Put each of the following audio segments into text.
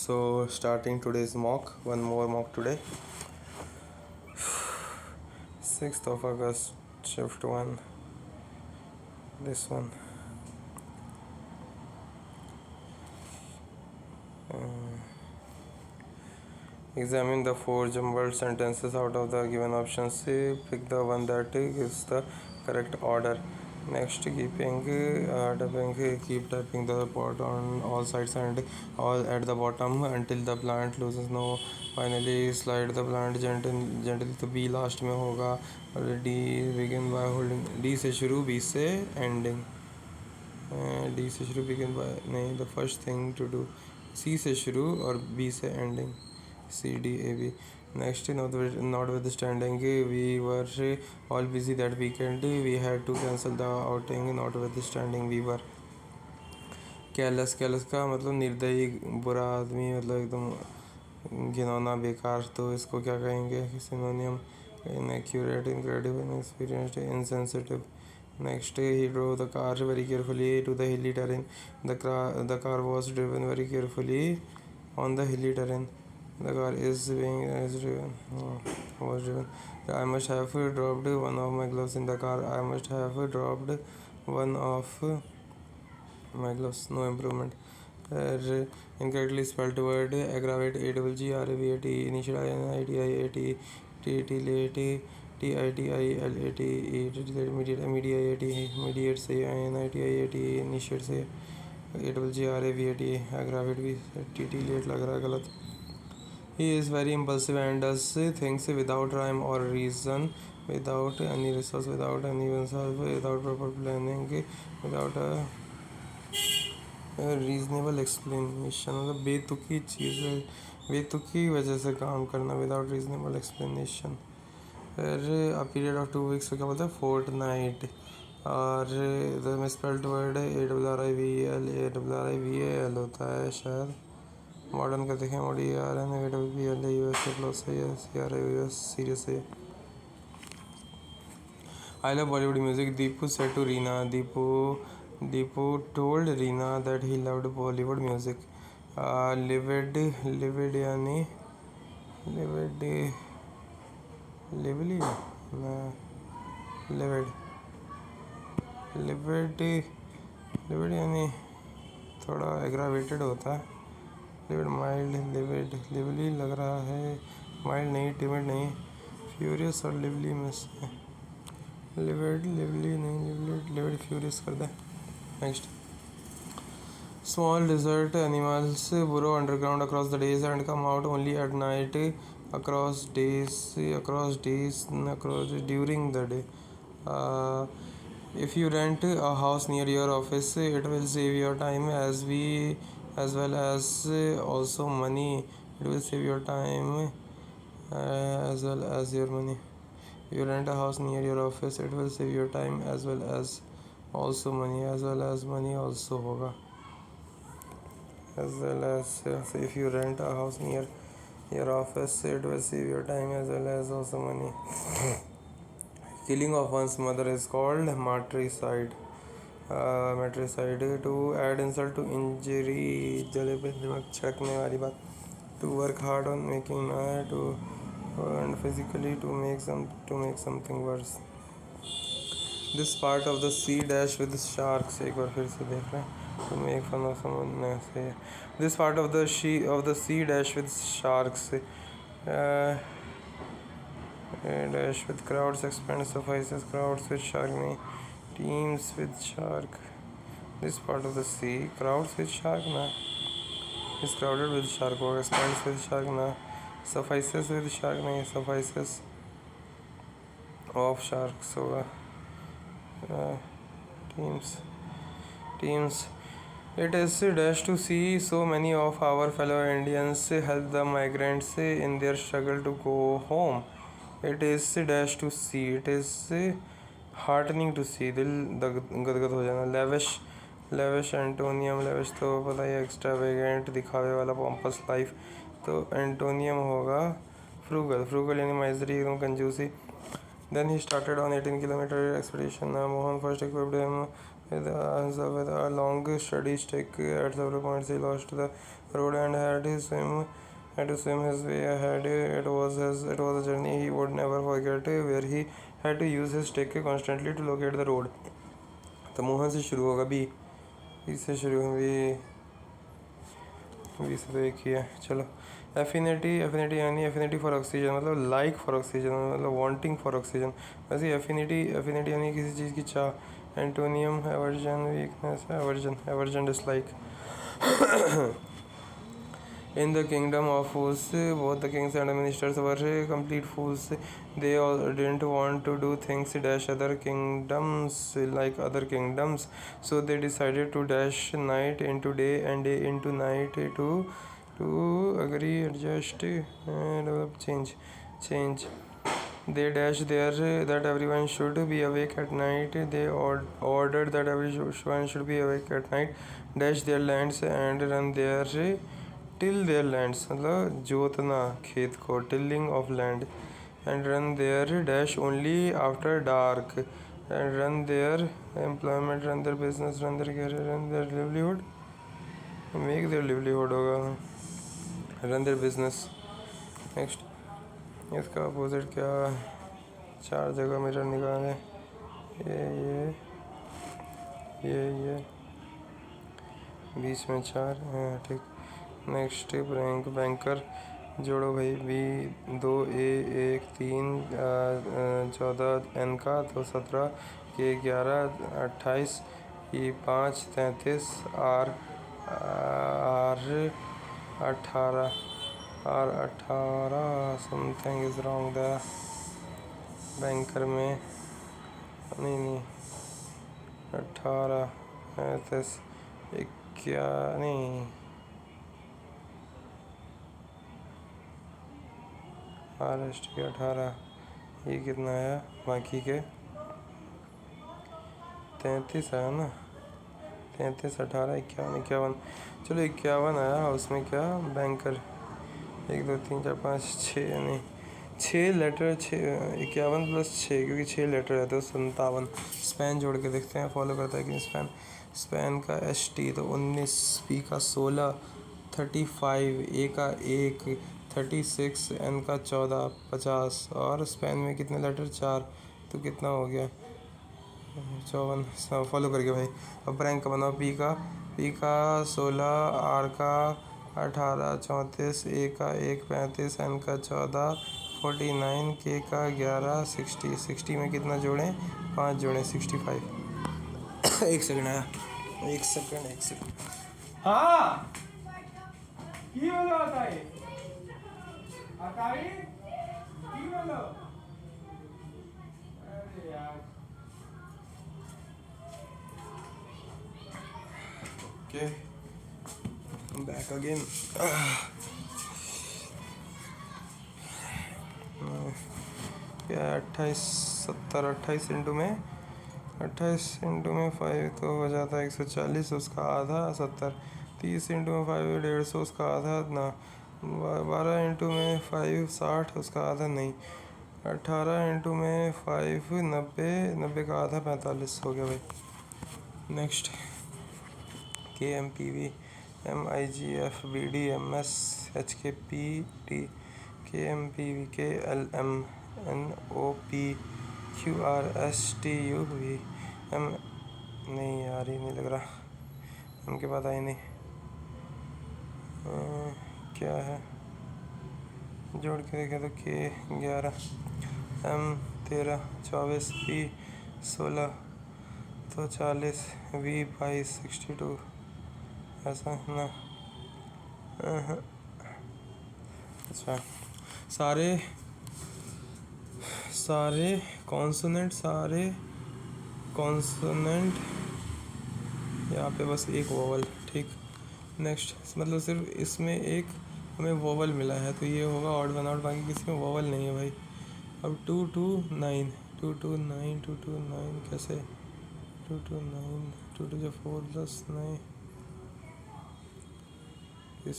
So starting today's mock, one more mock today. 6th of August, shift 1. This one. Examine the 4 jumbled sentences out of the given options. Pick the one that gives the correct order. Next, keep tapping the pot on all sides and all at the bottom until the plant loses no. Finally, slide the plant gently to B last में होगा. D begin by holding D से शुरू B से ending. D से शुरू begin by नहीं, the first thing to do. C से शुरू और B से ending. C D A B. Next, notwithstanding, we were all busy that weekend. We had to cancel the outing. Notwithstanding, we were careless का मतलब निर्दयी, बुरा आदमी, मतलब एकदम घिनौना, बेकार. तो इसको क्या कहेंगे? Synonym. Inaccurate, incredible, inexperienced, insensitive. Next, he drove the car very carefully to the hilly terrain. The car was driven very carefully on the hilly terrain. The car was driven. I must have dropped one of my gloves in the car. I must have dropped one of my gloves. No improvement. Incorrectly spelled word aggravate. AGGRAVATE. Initial INITIAT. TITILATE. TITILATE. Mediate से INITIAT. Initiate से AGGRAVATE. aggravate भी TITILATE लग रहा है गलत. He is very impulsive and does things without rhyme or reason, without any resource, without any oneself, without proper planning, without a reasonable explanation. मतलब बेतुकी चीज़ है, बेतुकी वजह से काम करना, without reasonable explanation. फिर a period of 2 weeks को क्या बोलते हैं? Fortnight. और the misspelled word ARRIVAL होता है शायद. मॉडर्न का देखें सीरियस है. I love Bollywood music. Deepu said to Reena. Deepu told Reena that he loved Bollywood music. Livid यानी लिविड यानी थोड़ा एग्रावेटेड होता है. लिविड माइल्ड, लिवली लग रहा है. माइल्ड नहीं, टिमिड नहीं. फ्यूरियस और लिवली में से लिवली नहीं, लिविड फ्यूरियस कर दे. Next. Small desert animals burrow underground across the days and come out only at night. Across during the day. If you rent a house near your office, it will save your time as well as also money. It will save your time as well as your money. If you rent a house near your office, it will save your time as well as also money. As well as money also होगा. As well as so if you rent a house near your office, it will save your time as well as also money. Killing of one's mother is called matricide. To add insult to injury, जले पे दिमाग छिड़कने वाली बात. To work hard on making and physically to make something worse. This part of the sea dash with sharks. एक बार फिर से देख रहे हैं. To make fun of someone. This part of the sea dash with sharks. Dash with crowds expand suffices. Crowds with shark नहीं. Teams with shark. This part of the sea. Crowds with shark ना. Is crowded with shark होगा. Expands with shark ना. Suffices with shark नहीं. Suffices of sharks होगा. Teams. It is dash to see so many of our fellow Indians help the migrants in their struggle to go home. It is dash to see. It is heartening to see. दिल गदगद हो जाना. Lavish antonym. Lavish तो पता ही, extravagant, दिखावे वाला, pompous life. तो antonym होगा frugal यानी माइजरी, एकदम कंजूसी. Then he started on 18-kilometer expedition. Mohan first equipped him with a long steady stick. At several points he lost the road and had to swim his way ahead. It was a journey he would never forget, where he had to use his stick constantly to locate the road. तो मोहन से शुरू होगा B से शुरू B से तो एक ही है। चलो एफिनिटी यानी एफिनिटी फॉर ऑक्सीजन मतलब लाइक फॉर ऑक्सीजन मतलब वांटिंग फॉर ऑक्सीजन। वैसे एफिनिटी यानी किसी चीज़ की चाह। Antonym aversion weakness aversion dislike. In the kingdom of fools, both the kings and the ministers were complete fools. They all didn't want to do things dash other kingdoms like other kingdoms, so they decided to dash night into day and day into night to agree, adjust, develop, change. They dashed there that everyone should be awake at night. They ordered that everyone should be awake at night, dash their lands and run their till their lands मतलब जोतना खेत को tilling of land and run their dash only after dark and run their employment, run their business, run their career, run their livelihood, make their livelihood होगा run their business। next इसका opposite क्या, चार जगह mirror निकाले ये बीच में चार, हाँ ठीक। नेक्स्ट रैंक बैंकर जोड़ो भाई बी 2 A 1 3 14 N का तो 17 के 11 28 E 5 33 R 18 something is wrong the banker में नहीं 18 33 क्या नहीं RST के 18 ये कितना आया बाकी के 33 आया ना 33 18 51 चलो 51 आया। उसमें क्या बैंकर 1 2 3 4 5 6 नहीं 6 लेटर 51 + 6 क्योंकि 6 लेटर है तो 57। स्पैन जोड़ के देखते हैं फॉलो करता है कि स्पैन का ST तो 19 P का 16 35 A का 1 36 N का 14 50 और स्पैन में कितने लेटर 4 तो कितना हो गया 54। फॉलो करके भाई अब रैंक का बनाओ P का 16 R का 18 34 A का 1 35 N का 14 49 K का 11 60 में कितना जोड़ें 5 जोड़ें 65। एक सेकंड आया एक सेकंड हाँ की बोलो बताइए अकाई की बोलो अरे यार ओके बैक अगेन। क्या 28 इंटू में 5 तो हो जाता है 140 उसका आधा 70 30 इंटू में 5 150 उसका आधा ना 12 इंटू में 5 60 उसका आधा नहीं 18 इंटू में 5 90 का आधा 45 हो गया भाई। Next KMPV MIGF BD MS HKP T KMPV KLM NOP QRSTU V M नहीं यार ये नहीं लग रहा उनके बाद आई नहीं क्या है जोड़ के देखें तो K 11 M 13 24 P 16 तो 40 V 22 62 ऐसा ना अच्छा सारे कॉन्सोनेंट यहाँ पे बस एक वोवल ठीक। नेक्स्ट मतलब सिर्फ इसमें एक हमें वोवल मिला है तो ये होगा ऑड वन आउट बाकी किसी में वोवल नहीं है भाई। अब 229 कैसे 229 2 2 4 + 9 6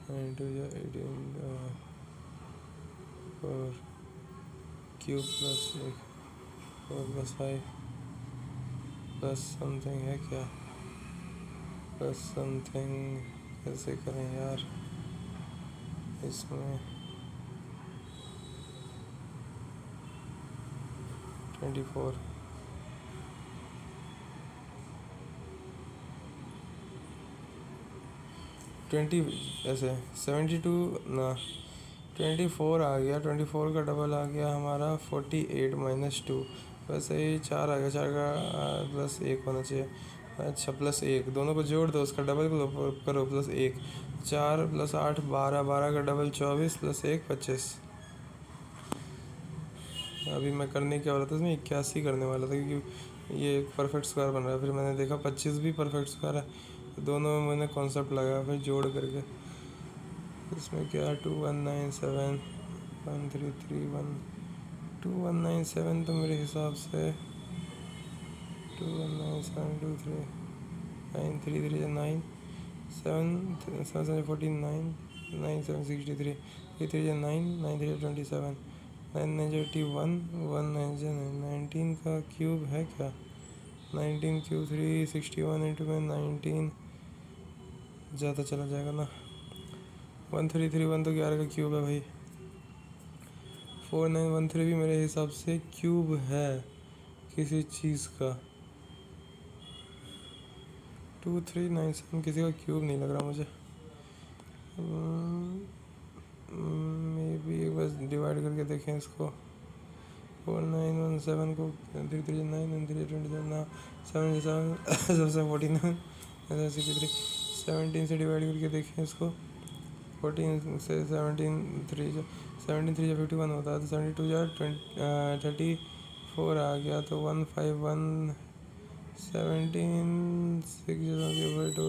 9 2 18 4 क्यूब + 1 +5 प्लस समथिंग है क्या, प्लस समथिंग कैसे करें यार इसमें। 24 20 ऐसे 72 ना 24 आ गया, 24 का डबल आ गया हमारा 48 -2, वैसे ही 4 आ गया, 4 का +1 होना चाहिए। अच्छा +1 दोनों को जोड़ दो, उसका डबल करो +1, 4 + 8 12, 12 का डबल 24 +1 25। अभी मैं करने क्या वाला था इसमें 81 करने वाला था, क्योंकि ये एक परफेक्ट स्क्वायर बन रहा है। फिर मैंने देखा 25 भी परफेक्ट स्क्वायर है, दोनों में मैंने कॉन्सेप्ट लगाया फिर जोड़ करके। इसमें क्या 2197 1331 2197 तो मेरे हिसाब से 219723 933 9 7 7 49 9 7 63 3 9 9 3 27 9 9 81 1 9 19 का क्यूब है क्या, 19 क्यूब 361 इंटू में 19 ज़्यादा चला जाएगा ना। 1331 तो 11 का क्यूब है भाई। 4913 भी मेरे हिसाब से क्यूब है किसी चीज़ का। 2397 किसी का क्यूब नहीं लग रहा मुझे। मे बी बस डिवाइड करके देखें इसको। 4917 को 339 and 327 ना 7 49 63 17 से डिवाइड करके देखें इसको। 14 से 17 3 17 3 51 होता है, तो 72 या 34 आ गया, तो 151 17 6 2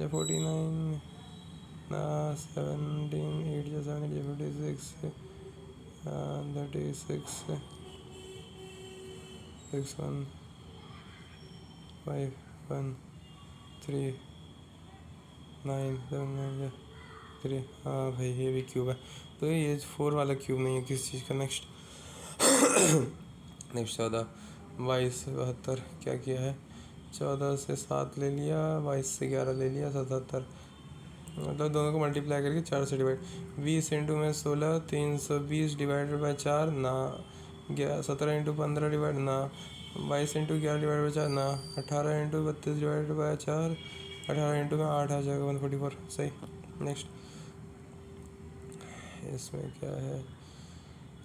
49 ना 17 8 या 7 8 56 36 6 1 5 1 3 9 7 9 3। हाँ भाई ये भी क्यूब है, तो ये 4 वाला क्यूब नहीं है किसी चीज़ का। नेक्स्ट 14 22 72 क्या किया है, 14 से 7 ले लिया, 22 से 11 ले लिया, 77, मतलब दोनों को मल्टीप्लाई करके 4 से डिवाइड। 20 इंटू में 16 320 डिवाइडेड बाई 4 ना, 17 इंटू 15 डिवाइड ना, 22 इंटू 11 डिवाइड बाई 4 ना, 18 इंटू 32 डिवाइडेड बाई 4, 18 इंटू में 8 आ जाएगा 144 सही। नेक्स्ट इसमें क्या है,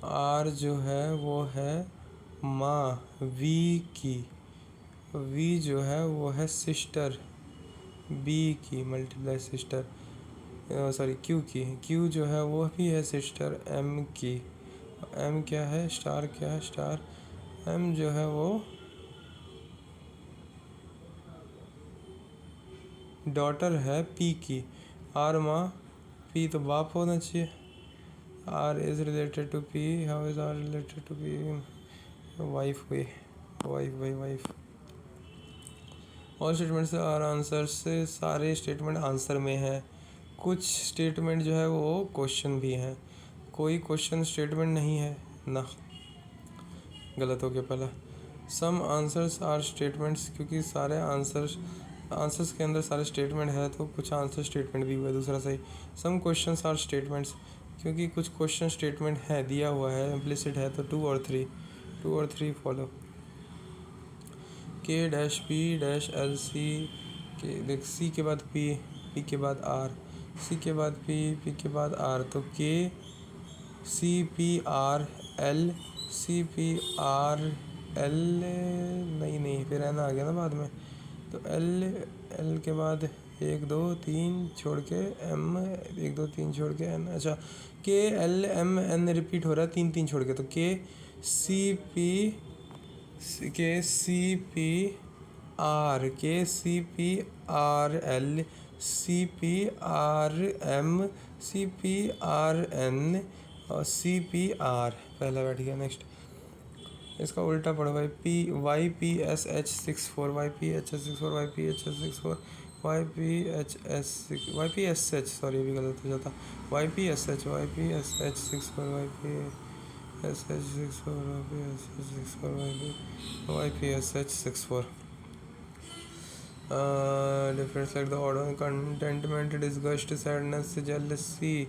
आर जो है वो है माँ, वी की, वी जो है वो है सिस्टर, बी की मल्टीप्लाई सिस्टर, सॉरी क्यू की, क्यू जो है वो भी है सिस्टर एम की। एम क्या है, स्टार क्या है, स्टार एम जो है वो डॉटर है पी की। आर माँ, पी तो बाप होना चाहिए। R is related to P, how is R related to P, wife हुई, वाइफ भाई वाइफ। और स्टेटमेंट से आर आंसर से, सारे स्टेटमेंट आंसर में है, कुछ स्टेटमेंट जो है वो क्वेश्चन भी हैं, कोई क्वेश्चन स्टेटमेंट नहीं है ना, गलत हो गया पहला। सम आंसर्स आर स्टेटमेंट्स, क्योंकि सारे आंसर्स के अंदर सारे स्टेटमेंट है, तो कुछ आंसर स्टेटमेंट भी हुआ, दूसरा सही। सम क्वेश्चंस आर स्टेटमेंट्स, क्योंकि कुछ क्वेश्चन स्टेटमेंट है, दिया हुआ है, इम्प्लिसिट है, तो 2 और 3 follow. K dash P dash L C, K देख, सी के बाद पी, पी के बाद आर, सी के बाद पी, पी के बाद आर, तो K C P R L, C P R L, नहीं फिर एन आ गया ना बाद में, तो एल, एल के बाद 1 2 3 छोड़ के एम, 1 2 3 छोड़ के एन, अच्छा के एल एम एन रिपीट हो रहा है 3 3 छोड़ के, तो K C P R, K C P R L, C P R M, C P R N और सी पी आर, पहला बैठ गया। नेक्स्ट इसका उल्टा पढ़ो भाई, P Y P S H 64, Y P H S 64, Y P H S 64, Y P H S, Y P S H, sorry अभी गलत हो जाता, Y P S H 64, Y P SH64 SH64 YPSH64 difference like the order contentment, disgust, sadness, jealousy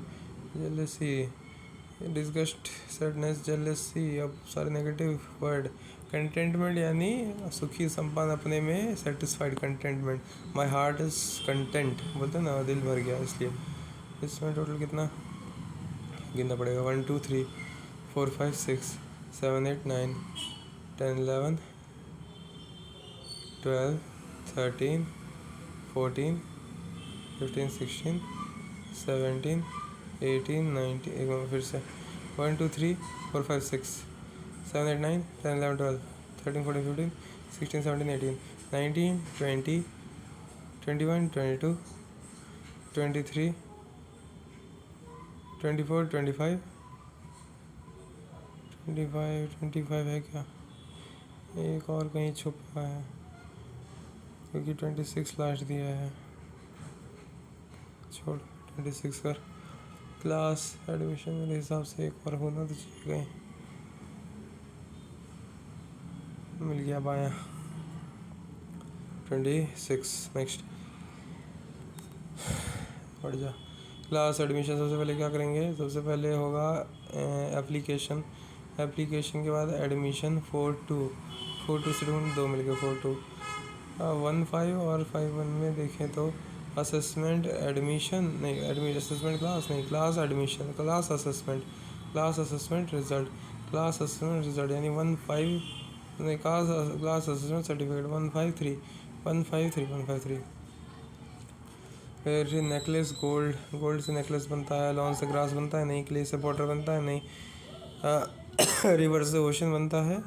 disgust, sadness, jealousy, अब सारे negative word. Containment यानी सुखी संपन्न अपने में, satisfied contentment. My heart is content बोलते ना, दिल भर गया. इसलिए इसमें टोटल कितना गिनना पड़ेगा. 1 2 3 4 5 6 7 8 9 10 11 12 13 14 15 16 17 18 19. एक बार फिर से 1 2 3 4 5 6 7 8 9 10 11 12 13 14 15 16 17 18 19 20 21 22 23 24 25 25 है क्या. एक और कहीं छुपा है क्योंकि 26 लास्ट दिया है. छोड़ 26 कर. क्लास एडमिशन मेरे हिसाब से एक और होना तो चाहिए. कहीं मिल गया बाया. 26. नेक्स्ट पढ़ जा. क्लास एडमिशन सबसे पहले क्या करेंगे. सबसे पहले होगा एप्लीकेशन. एप्लीकेशन के बाद एडमिशन. 4 2 स्टूडेंट 2 मिल गए. 4 2 1 5 और 5 1 में देखें तो असेसमेंट एडमिशन नहीं, एडमिशन असेसमेंट क्लास नहीं, class admission, class assessment result, class assessment result यानी 1 5 नहीं, क्लास असेसमेंट सर्टिफिकेट 153. फिर नेकलेस गोल्ड से नेकलेस बनता है. लॉन से ग्रास बनता है नहीं. क्ले से वाटर बनता है नहीं. रिवर से ओशन बनता है.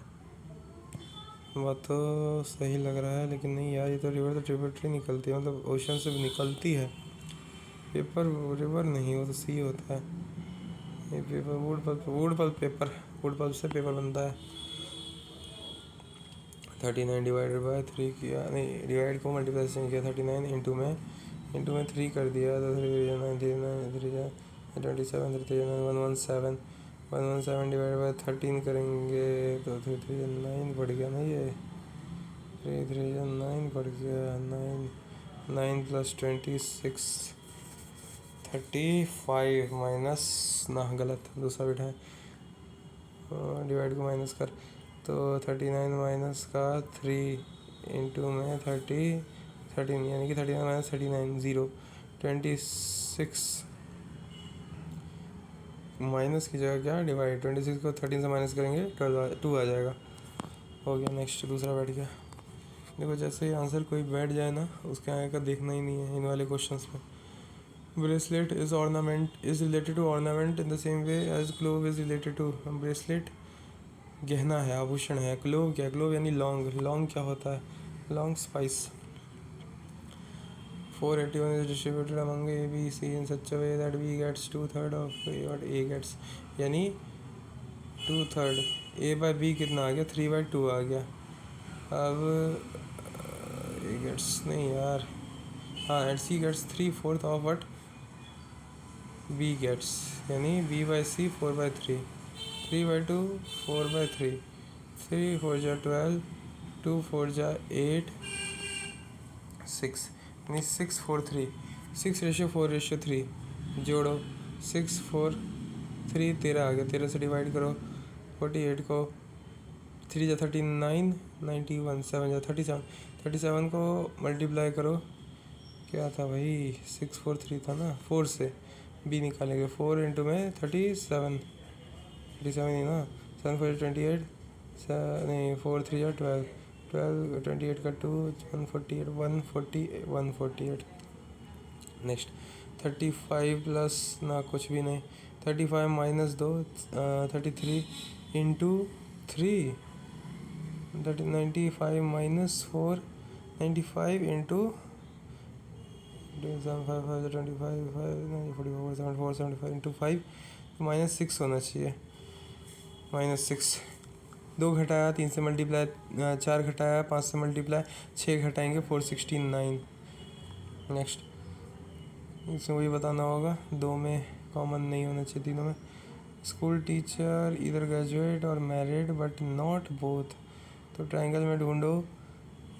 बात तो सही लग रहा है लेकिन नहीं यार, ये तो रिवर तो ट्रिब्यूटरी निकलती है, मतलब ओशन से निकलती है. पेपर रिवर नहीं, वो तो सी होता है. ये पेपर वुड पल्प से पेपर बनता है. 39 डिवाइडेड बाय 3 किया नहीं, डिवाइड को मल्टीप्लिकेशन किया. 39 इंटू में 3 कर दिया तो 27 117 डिवाइड बाय 13 करेंगे तो 9 बढ़ गया ना. ये 9 बढ़ गया. 9 प्लस 26 35 माइनस ना, गलत दूसरा बिठा है. डिवाइड को माइनस कर तो 39 माइनस का 3 इंटू में 13 यानी कि 39 माइनस 39 0. 26 माइनस की जगह क्या डिवाइड. 26 को 13 से माइनस करेंगे 2 आ जाएगा. हो गया. नेक्स्ट दूसरा बैठ गया. देखो जैसे ही आंसर कोई बैठ जाए ना, उसके आगे का देखना ही नहीं है इन वाले क्वेश्चंस में. Bracelet is related to ornament in the same way as clove is related to. Bracelet गहना है, आभूषण है. क्लोव क्या, क्लोव यानी लौंग क्या होता है, लौंग spice. 481 is distributed among A, B, C in such a way that B gets 2/3 of A और A gets यानी 2/3. A by B कितना आ गया, 3/2 आ गया. अब A gets नहीं यार, हाँ, and C gets 3/4 of what B gets यानी B by C 4/3. 3/2 4/3. 3 4 जा 12, 2 4 जा 8, 6 यानी 6 4 3. 6:4:3 जोड़ो. 6 4 3 13 आ गया. 13 से डिवाइड करो. 48 को 3 जा 39 91 7 जा 37 को मल्टीप्लाई करो. क्या था भाई, 6 4 3 था ना. 4 से बी निकालेंगे. 4 इंटू में 37 ही ना. 7 4 28 नहीं, 4 3 जा 12 28 का 2 148. नेक्स्ट 35 प्लस ना कुछ भी नहीं. 35 minus 2 33 into 3 95 minus 4 95 into 75 into 5 minus 6 होना चाहिए. -6. 2 घटाया 3 से मल्टीप्लाई, 4 घटाया 5 से मल्टीप्लाई, 6 घटाएंगे 469. नेक्स्ट इसमें वही बताना होगा. 2 में कॉमन नहीं होना चाहिए तीनों में. स्कूल टीचर इधर ग्रेजुएट और मैरिड बट नॉट बोथ। तो ट्रायंगल में ढूंढो,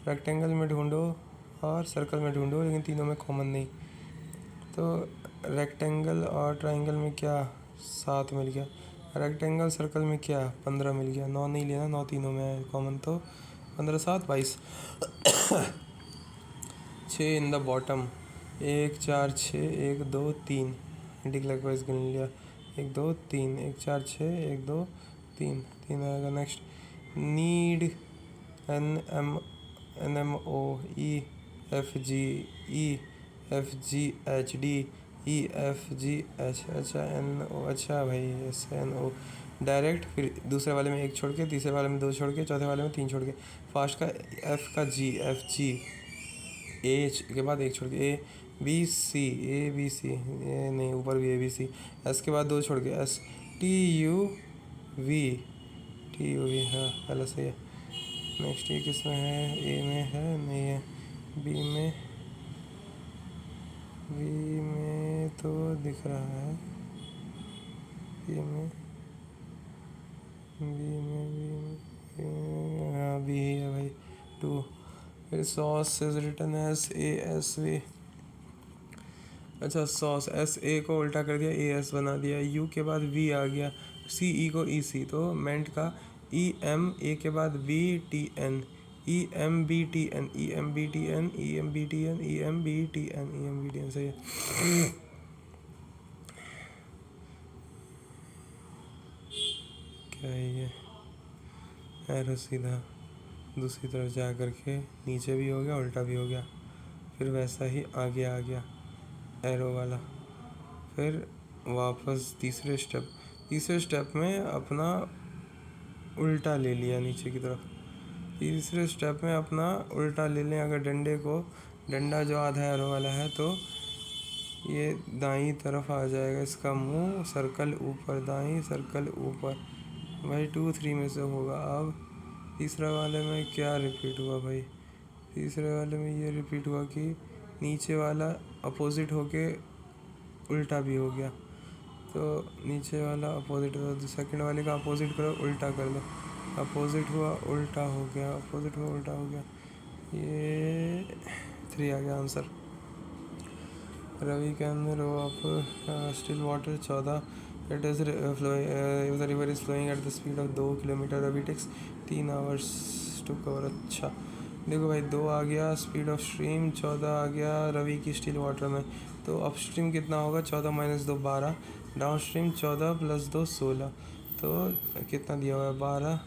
रेक्टेंगल में ढूंढो और सर्कल में ढूंढो, लेकिन तीनों में कॉमन नहीं। तो रेक्टेंगल और ट्रायंगल में क्या 7 मिल गया, रेक्टेंगल सर्कल में क्या 15 मिल गया, 9 नहीं लेना, 9 तीनों में है कॉमन, तो 15 7 22। 6 in the bottom, 1 4 6 1 2 3 anti clockwise गिन लिया, 1 2 3 1 4 6 1 2 3 3 आएगा। नेक्स्ट नीड NMO EFGH, अच्छा NO, अच्छा भाई SNO डायरेक्ट, फिर दूसरे वाले में 1 छोड़ के, तीसरे वाले में 2 छोड़ के, चौथे वाले में 3 छोड़ के, फास्ट का F का G FG, H के बाद 1 छोड़ के ABC ये नहीं, ऊपर भी ABC, S के बाद 2 छोड़ के TUV, हाँ पहले सही है। नेक्स्ट ये किस में है, A में है नहीं है, B में तो दिख रहा है, B में हाँ B ही है भाई 2। फिर sauce is written S ASV, अच्छा सॉस SA को उल्टा कर दिया, AS बना दिया, U के बाद V आ गया, CE को EC, तो मेंट का EM, A के बाद BTN, EMBTN सही है। क्या है ये, एरो सीधा दूसरी तरफ जा कर के नीचे भी हो गया, उल्टा भी हो गया, फिर वैसा ही आगे आ गया एरो वाला, फिर वापस तीसरे स्टेप में अपना उल्टा ले लिया नीचे की तरफ, तीसरे स्टेप में अपना उल्टा ले लें। अगर डंडा जो आधा एरो वाला है तो ये दाईं तरफ आ जाएगा, इसका मुंह सर्कल ऊपर, दाईं सर्कल ऊपर भाई, 2 3 में से होगा। अब तीसरा वाले में क्या रिपीट हुआ भाई, तीसरे वाले में ये रिपीट हुआ कि नीचे वाला अपोजिट होके उल्टा भी हो गया, तो नीचे वाला अपोजिट हो, सेकंड वाले का अपोजिट करो, उल्टा कर दो, अपोजिट हुआ उल्टा हो गया, अपोजिट हुआ उल्टा हो गया, ये 3 आ गया answer. Ravi can row up still water 14, it is the river is flowing at the speed of 2 kilometre, Ravi takes 3 hours to cover. अच्छा देखो भाई 2 आ गया, स्पीड ऑफ स्ट्रीम 14 आ गया रवि की स्टिल वाटर में, तो अप स्ट्रीम कितना होगा, 14 - 2 12, डाउन स्ट्रीम 14 + 2 16, तो कितना दिया हुआ है 12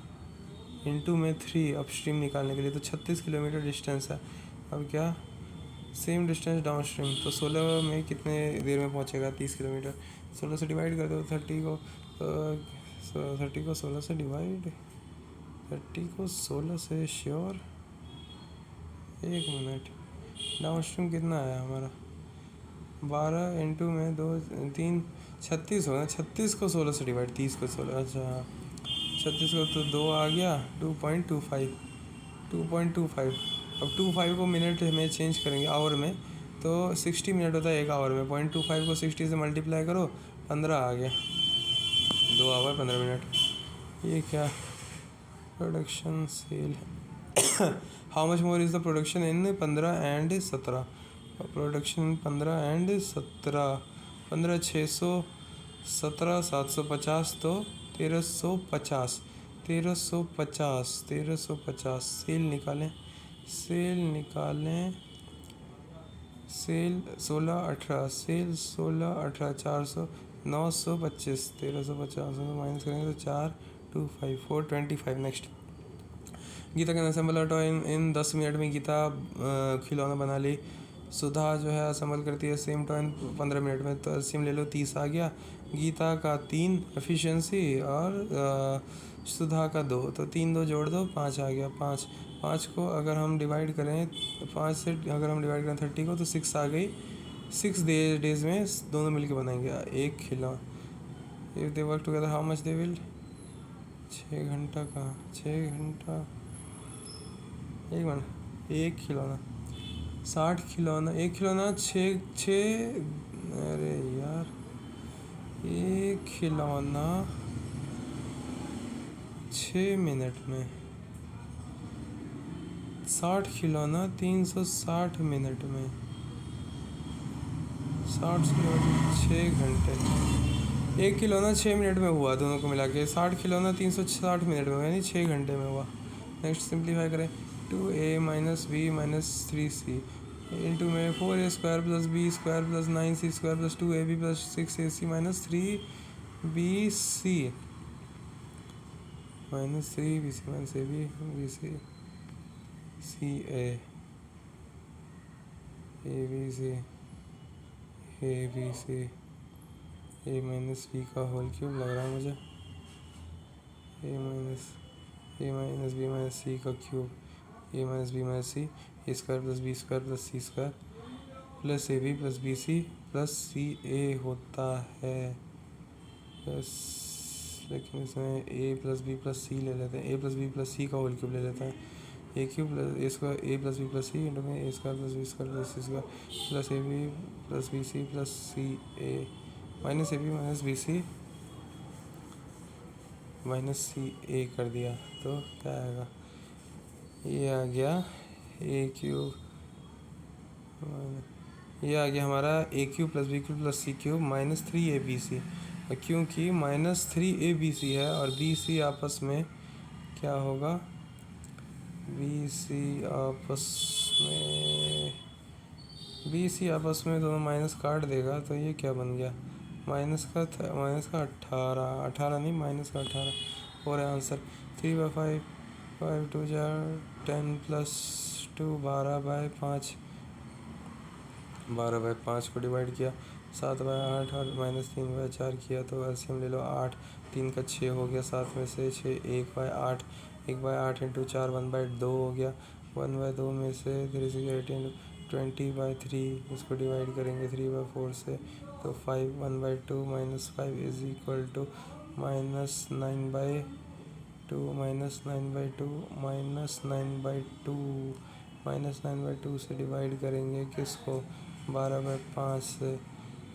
इंटू में 3 अप स्ट्रीम निकालने के लिए, तो 36 किलोमीटर डिस्टेंस है। अब क्या सेम डिस्टेंस डाउन स्ट्रीम, तो 16 में कितने देर में पहुंचेगा, 30 किलोमीटर, 16 से डिवाइड कर दो 30 को, 30 को 16 से डिवाइड, 30 को 16 से श्योर, 1 मिनट, डाउन स्ट्रीम कितना आया हमारा 12 इंटू में 2 3 36 होगा, 36 को 16 से डिवाइड, 30 को 16, अच्छा हाँ 36 को तो 2 आ गया, 2.25, अब 25 को मिनट में चेंज करेंगे आवर में, तो 60 मिनट होता है 1 आवर में, 0.25 को 60 से मल्टीप्लाई करो, 15 आ गया, 2 आवर 15 मिनट। ये क्या production sale how much more is the production in 15 and 17, production 15 and 17, 15 600, 17 750, तो 1350, 1350 सेल निकालें, सेल 16 18, सेल 16 18 400, 925, 1350 माइनस करेंगे तो 425 425। Next Geeta can assemble a toy in 10 minute में गीता खिलौना बना ली। सुधा जो है असेंबल करती है सेम टॉय 15 मिनट में, तो सिम ले लो 30 आ गया, गीता का 3 एफिशिएंसी और सुधा का 2, तो 3 2 जोड़ दो 5 आ गया, 5 को अगर हम डिवाइड करें 5 से अगर हम डिवाइड करें 30 को, तो 6 आ गई, 6 डेज में दोनों मिलके बनाएंगे एक खिलौना। If they work together how much they will, 6 घंटा का 6 घंटा, एक मिनट, एक खिलौना 60 खिलौना, एक खिलौना 6 अरे यार एक खिलौना 6 मिनट में, 60 खिलौना 360 मिनट में, 60 खिलौना 6 घंटे। एक खिलौना 6 मिनट में हुआ दोनों को मिला के, 60 खिलौना 360 मिनट में, यानी 6 घंटे में हुआ। नेक्स्ट सिंप्लीफाई करें, 2a minus B minus 3c into में 4a square plus B square plus 9c square plus 2ab plus 6ac minus 3bc minus 3bc minus ab bc ca abc abc a minus B का whole cube लग रहा है मुझे, a minus B minus C का cube, a minus B minus C, A square plus C square plus A B plus B C plus C A होता है। बस लेकिन इसमें a प्लस बी प्लस सी ले लेते हैं, a plus B plus C का होल क्यूब ले लेते हैं, A cube plus A square A plus B plus C into में A square plus B square plus C square plus A B plus B C plus C A minus A B minus B C minus C A कर दिया तो क्या आएगा, ये आ गया ए cube, ये आ गया हमारा A cube plus B cube plus C cube minus 3abc। क्योंकि माइनस 3abc है और bc आपस में क्या होगा, bc आपस में दोनों माइनस काट देगा तो ये क्या बन गया, माइनस का 18 नहीं माइनस का 18 और आंसर 3/5 5 2 10 प्लस 2 12/5 12/5 को डिवाइड किया 7/8 और माइनस 3/4 किया तो एलसीएम ले लो 8, 3 का 6 हो गया, 7 में से 6 1/8 1/8 इंटू 4 1/2 हो गया, 1/2 में से 3 18 20/3 इसको डिवाइड करेंगे 3/4 से तो 5 1/2 minus 5 is equal to minus 9/2 minus 9/2 minus 9/2 minus 9/2 से डिवाइड करेंगे किसको 12/5 से,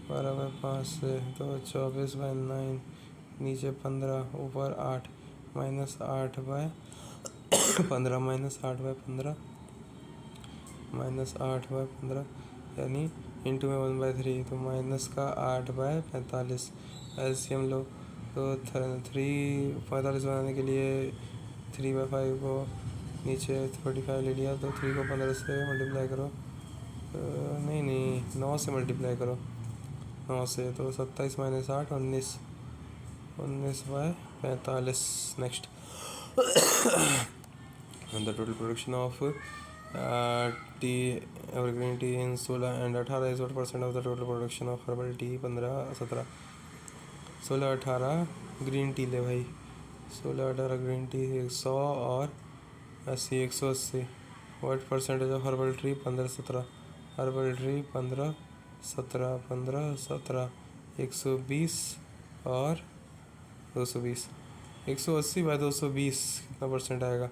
12/5 से तो 24/9 नीचे 15 ऊपर 8 माइनस 8/15 माइनस 8/15 माइनस 8/15 यानी इंटू में 1/3 तो माइनस का 8/45 एलसीएम लो तो 45 बनाने के लिए 3/5 को नीचे 45 ले लिया तो 3 को 15 से मल्टीप्लाई करो, नहीं 9 से मल्टीप्लाई करो 9 से तो 27 minus 8 19/45। Next the total production of tea evergreen tea in 16 and 18 is what percent of the total production of herbal tea 15 17 16 18 green tea ले भाई, 16 18 ग्रीन टी 100 और 80 180 what percentage of herbal tree 15 17 herbal tree 15 17 15 17 120 और 220 180/220 कितना percent आएगा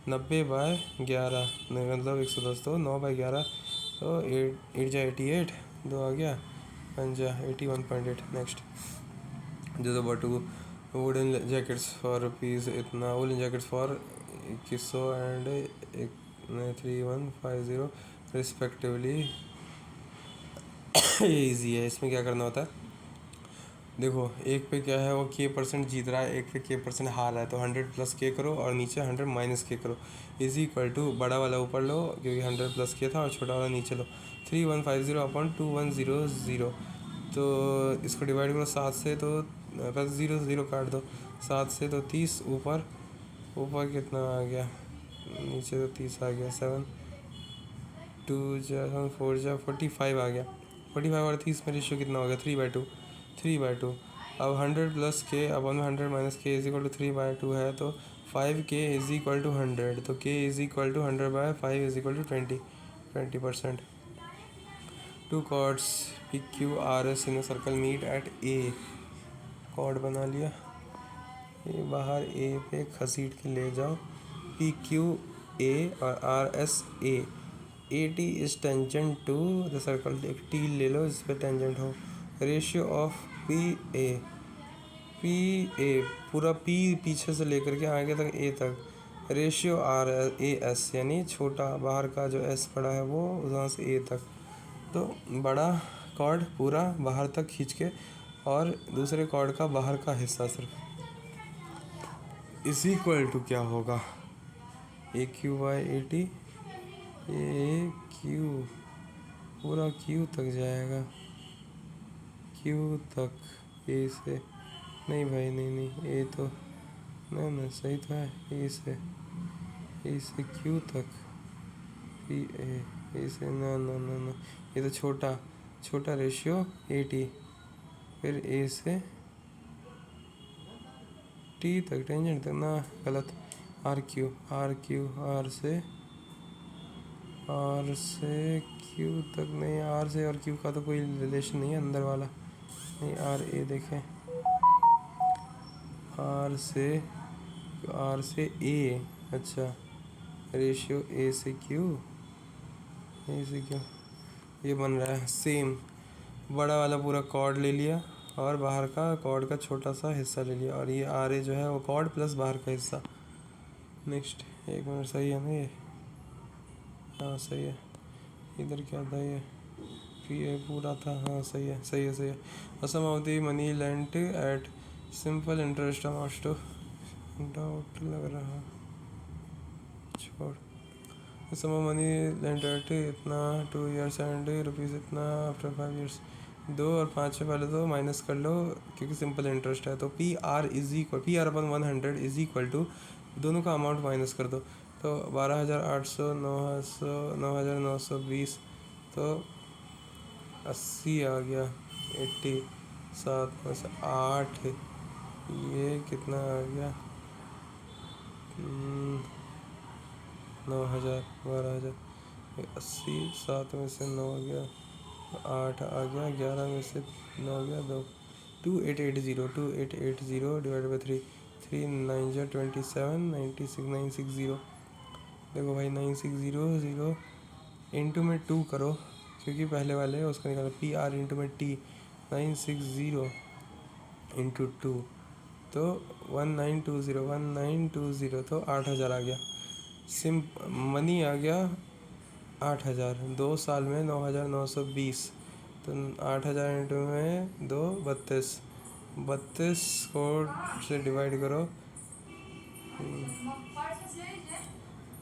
90/11 मतलब 110 तो 9/11 तो 8 जा 88 2 आ गया 5 जा 81.8। नेक्स्ट जो बटू वुडन जैकेट्स फॉर रुपीज़ इतना, woollen jackets for 2100 and 3150 respectively. ये ईजी है, इसमें क्या करना होता है देखो, एक पे क्या है वो k% जीत रहा है, एक पे k% हार रहा है तो 100 प्लस k करो और नीचे 100 माइनस k करो इज इक्वल टू बड़ा वाला ऊपर लो क्योंकि 100 प्लस k था और छोटा वाला नीचे लो 3150/2100 तो इसको डिवाइड करो 7 से तो बस 0 से 0 काट दो 7 से तो 30 ऊपर कितना आ गया नीचे तो 30 आ गया 7 2 जा 4 जा 45 आ गया 45 और 30 में रेशियो कितना हो गया 3/2 अब 100 प्लस k अपन 100 minus k is equal to 3/2 है तो 5k इज इक्वल टू 100 तो k is equal to 100/5 is equal to 20%। 2 chords PQRS in circle meet at A, chord बना लिया, ये बाहर A पे खसीट के ले जाओ, PQA और RS A, AT is tangent to the circle, एक T ले लो जिस पे टेंजेंट हो, ratio of PA P A, पूरा पी पीछे से लेकर के आगे तक ए तक, रेशियो आर ए एस, यानी छोटा बाहर का जो एस पड़ा है वो वहाँ से ए तक, तो बड़ा कॉर्ड पूरा बाहर तक खींच के और दूसरे कॉर्ड का बाहर का हिस्सा सिर्फ, इज इक्वल टू क्या होगा, A Q by A T, A Q पूरा क्यू तक जाएगा, क्यू तक, ए से नहीं भाई, नहीं ए तो नहीं सही तो है, ए से क्यू तक, पी ए से ना ये तो छोटा रेशियो ए टी, फिर ए से टी तक, टेंजेंट तक ना, गलत, आर क्यू आर से क्यू तक नहीं, आर से और क्यू का तो कोई रिलेशन नहीं है अंदर वाला, नहीं आर ए देखें, आर से ए, अच्छा रेशियो ए से क्यू ये बन रहा है सेम, बड़ा वाला पूरा कॉर्ड ले लिया और बाहर का कॉर्ड का छोटा सा हिस्सा ले लिया, और ये आर ए जो है वो कॉर्ड प्लस बाहर का हिस्सा। नेक्स्ट, एक मिनट, सही है ना ये, हाँ सही है, इधर क्या था ये, पी ए पूरा था, हाँ सही है। A sum of the money lent at simple interest amounts to, doubt लग रहा, छोड़, sum of money lent at इतना 2 years एंड रुपीज़ इतना आफ्टर 5 years, 2 और 5 से पहले तो माइनस कर लो क्योंकि सिंपल इंटरेस्ट है, तो पी आर अपन 100 इज इक्वल टू, दोनों का अमाउंट माइनस कर दो, तो 12,800, 9,920, तो 80 आ गया, 80, 7 में से 8, ये कितना आ गया, 9,000, 12,000, 80, 7 में से 9 गया, 8 आ गया, 11 में से 9 गया, 2, 2880 डिवाइड बाई 3, 3 9 जा 27, 960, देखो भाई 9600 इंटू में 2 करो क्योंकि पहले वाले है उसका निकालो, पी आर इंटू में टी, 960 इंटू 2, तो 1920 तो 8,000 आ गया, मनी आ गया 8,000, 2 साल में 9,920, तो 8,000 इंटू में 2, 32 को से डिवाइड करो,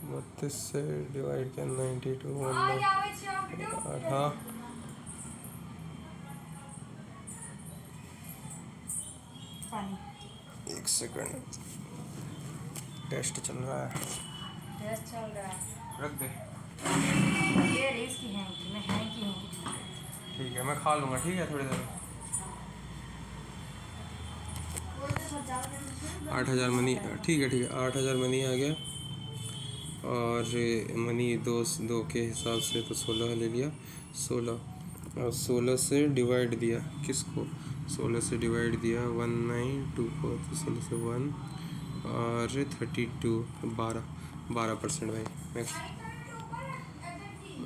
32 से डिवाइड किया 92, हाँ एक सेकंड, टेस्ट चल रहा है, रख दे, ठीक है मैं खा लूँगा, ठीक है थोड़ी देर, 8,000 मनी, ठीक है 8,000 मनी आ गया, और मनी दो के हिसाब से तो 16 ले लिया, 16 और 16 से डिवाइड दिया किसको, 16 से डिवाइड दिया 192 को, तो 16 से 1 और 32, 12% भाई। नेक्स्ट,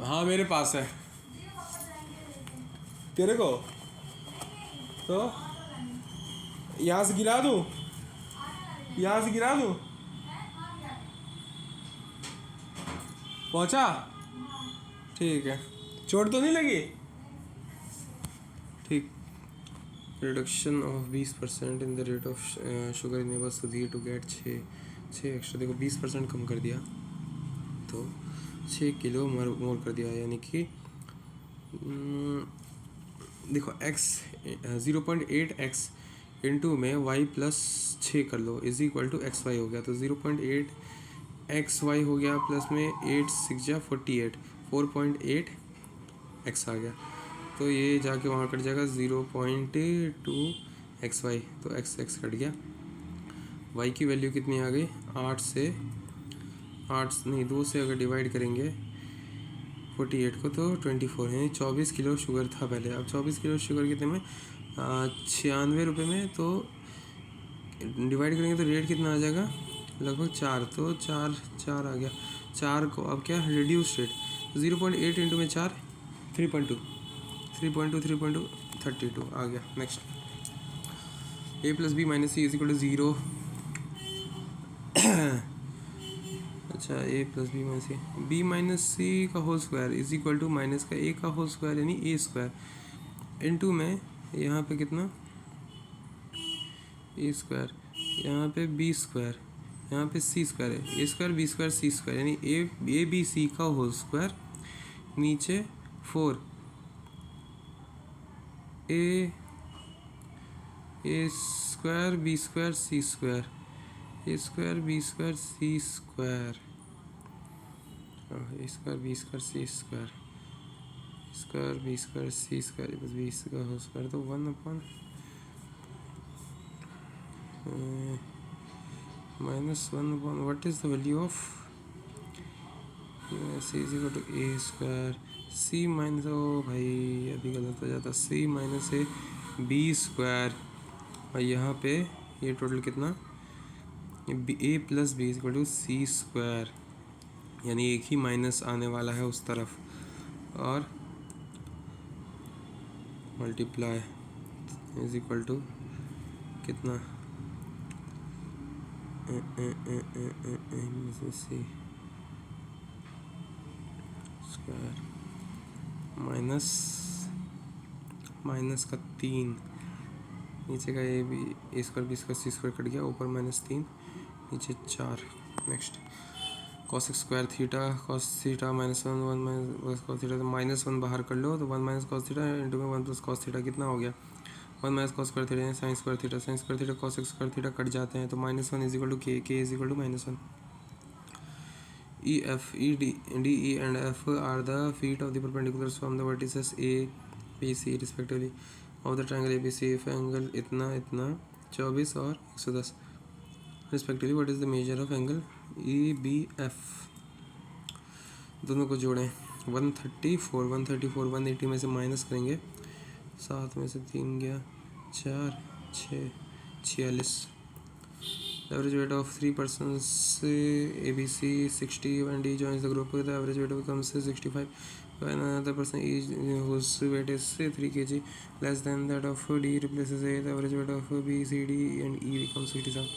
हाँ मेरे पास है, तेरे को तो यहाँ से गिरा दूँ, पहुँचा, ठीक है, चोट तो नहीं लगी, ठीक। Reduction of 20% in the rate of sugar enable Sudhir to get 6 extra, देखो 20% कम कर दिया तो 6 किलो मोर कर दिया, यानी कि देखो x 0.8x इंटू में y प्लस 6 कर लो is equal to X Y हो गया, तो 0.8 XY हो गया प्लस में 8 6 जा 48, 4.8 x आ गया, तो ये जाके वहाँ कट जाएगा 0.2 XY, तो x कट गया, y की वैल्यू कितनी आ गई, 2 से अगर डिवाइड करेंगे 48 को तो 24, यानी 24 किलो शुगर था पहले, अब 24 किलो शुगर कितने में, 96 रुपये में, तो डिवाइड करेंगे तो रेट कितना आ जाएगा, लगभग 4, तो 4 आ गया, 4 को अब क्या रिड्यूस रेट, 0.8 इंटू में 4, 3.2 32 आ गया। Next, A plus B minus C is equal to 0। अच्छा, A plus B minus C, B minus C का whole square is equal to minus का ए का होल स्क्वायर यानी ए स्क्वायर इनटू में यहाँ पे कितना ए स्क्वायर, यहाँ पे बी स्क्वायर, यहाँ पे सी स्क्वायर है, A square B square C square यानी ए बी सी का होल स्क्वायर, नीचे 4 A square B square C square, A square B square C square, A square B square C square, square B square C square बस B का whole square, तो 1/- -1/, what is the value of C is equal to A square C minus, ओ भाई अभी गलत हो जाता, सी minus A B square, और यहाँ पे ये टोटल कितना, A plus B is equal to C square, यानी एक ही माइनस आने वाला है उस तरफ, और मल्टीप्लाई इज इक्वल टू कितना सी स्क्वायर माइनस का 3, नीचे का A B A square B square C square cut गया, ऊपर -3 नीचे 4। Next cos square theta cos theta -1 minus cos theta, तो -1 बाहर कर लो, तो 1 माइनस कॉस थीटा इंटू में 1 प्लस कॉस थीटा कितना हो गया, 1 minus cos square theta sine square theta cos square theta cut जाते हैं, तो -1 is equal to K is equal to -1। D, E and F are the feet of the perpendiculars from the vertices A, B, C respectively of the triangle ABC. If angle इतना 24 और 110 respectively, what is the measure of angle EBF? दोनों को जोड़ें, 134 180 में से minus करेंगे, 7 में से 3 गया 4 6 46। The average weight of 3 persons ABC 60 when D joins the group, the average weight becomes 65 when another person is whose weight is 3 kg less than that of D replaces A, the average weight of B, C, D and E becomes 67.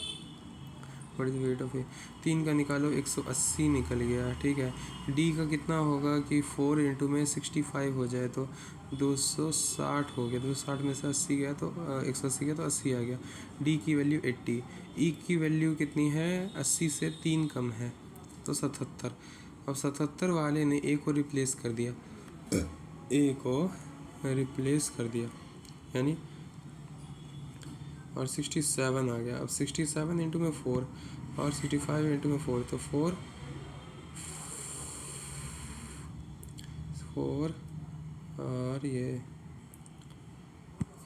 What is the weight of A? 3 का निकालो, 180 निकल गया, ठीक है। D का कितना होगा कि 4 इंटू में 65 हो जाए तो 260 हो गया, 260 में से 80 गया तो 180 गया तो 80 आ गया। D की वैल्यू 80, E की वैल्यू कितनी है, 80 से 3 कम है तो 77। अब 77 वाले ने A को रिप्लेस कर दिया, यानी और 67 आ गया। अब 67 इंटू में 4 और 65 इंटू में 4, तो 4 और ये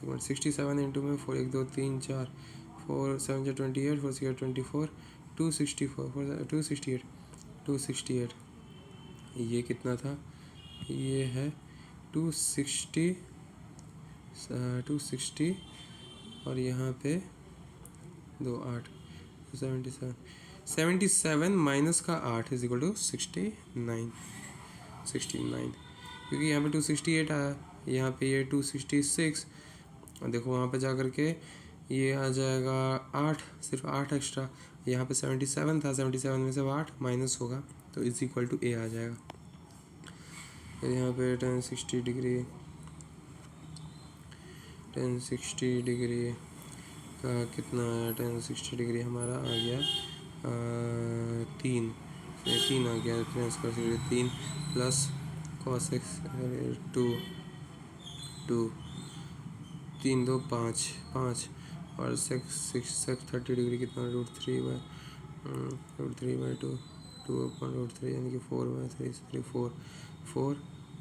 67 इंटू में 4, 1 2 3 4, 4 7 28, 4 6 24, 268। ये कितना था, ये है 260 और यहाँ पे 2 8 77 माइनस का 8 इज इक्वल टू 69, क्योंकि यहाँ पे 268 आया, यहाँ पे ये 266, और देखो वहाँ पे जा कर के ये आ जाएगा 8, सिर्फ 8 एक्स्ट्रा, यहाँ पे 77 था, 77 में से 8 माइनस होगा तो इज इक्वल टू ए आ जाएगा। फिर यहाँ पे 1060 डिग्री का कितना आया, 1060 डिग्री हमारा आ गया 3 आ गया, 3 प्लस cos x 2 3 2 5 और sec 30 डिग्री कितना, √3/2 2/√3 यानी कि 4/3 4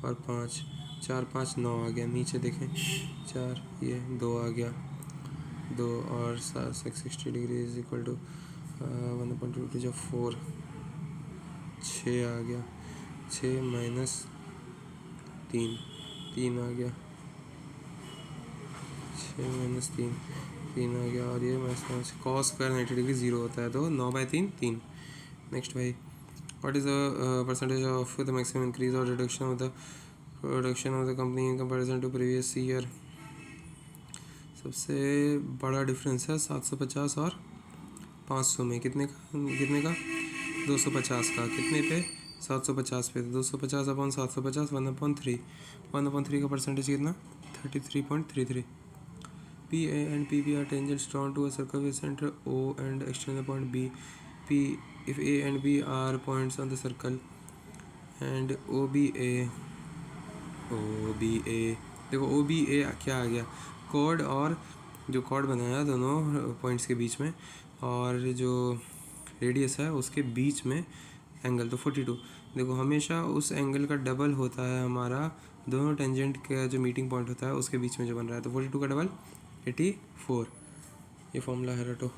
और 5 4 5 9 आ गया। नीचे देखें 4 ये 2 आ गया, 2 और sec 60 degree is equal to 1/2 जब 4 6 आ गया, 6 माइनस 3 आ गया, 6 माइनस 3 आ गया, और ये cos स्क्वायर 90 डिग्री 0 होता है तो 9/3 3। नेक्स्ट भाई, what is the percentage of the maximum increase और reduction of the company in comparison to previous year. सबसे बड़ा डिफरेंस है 750 और 500 में। कितने का 250 का। कितने पे 750 पे। 250 अपॉन 750 1/3। 1/3 का परसेंटेज कितना 33.33। P A and P B are tangents drawn to a circle with center O and external point B. P if A and B are points on the circle and OBA देखो OBA क्या आ गया, cord और जो cord बनाया दोनों points के बीच में, और जो रेडियस है उसके बीच में एंगल तो 42। देखो हमेशा उस एंगल का डबल होता है हमारा दोनों टेंजेंट का जो मीटिंग पॉइंट होता है उसके बीच में जो बन रहा है, तो 42 का डबल 84। ये फॉर्मूला है रटो।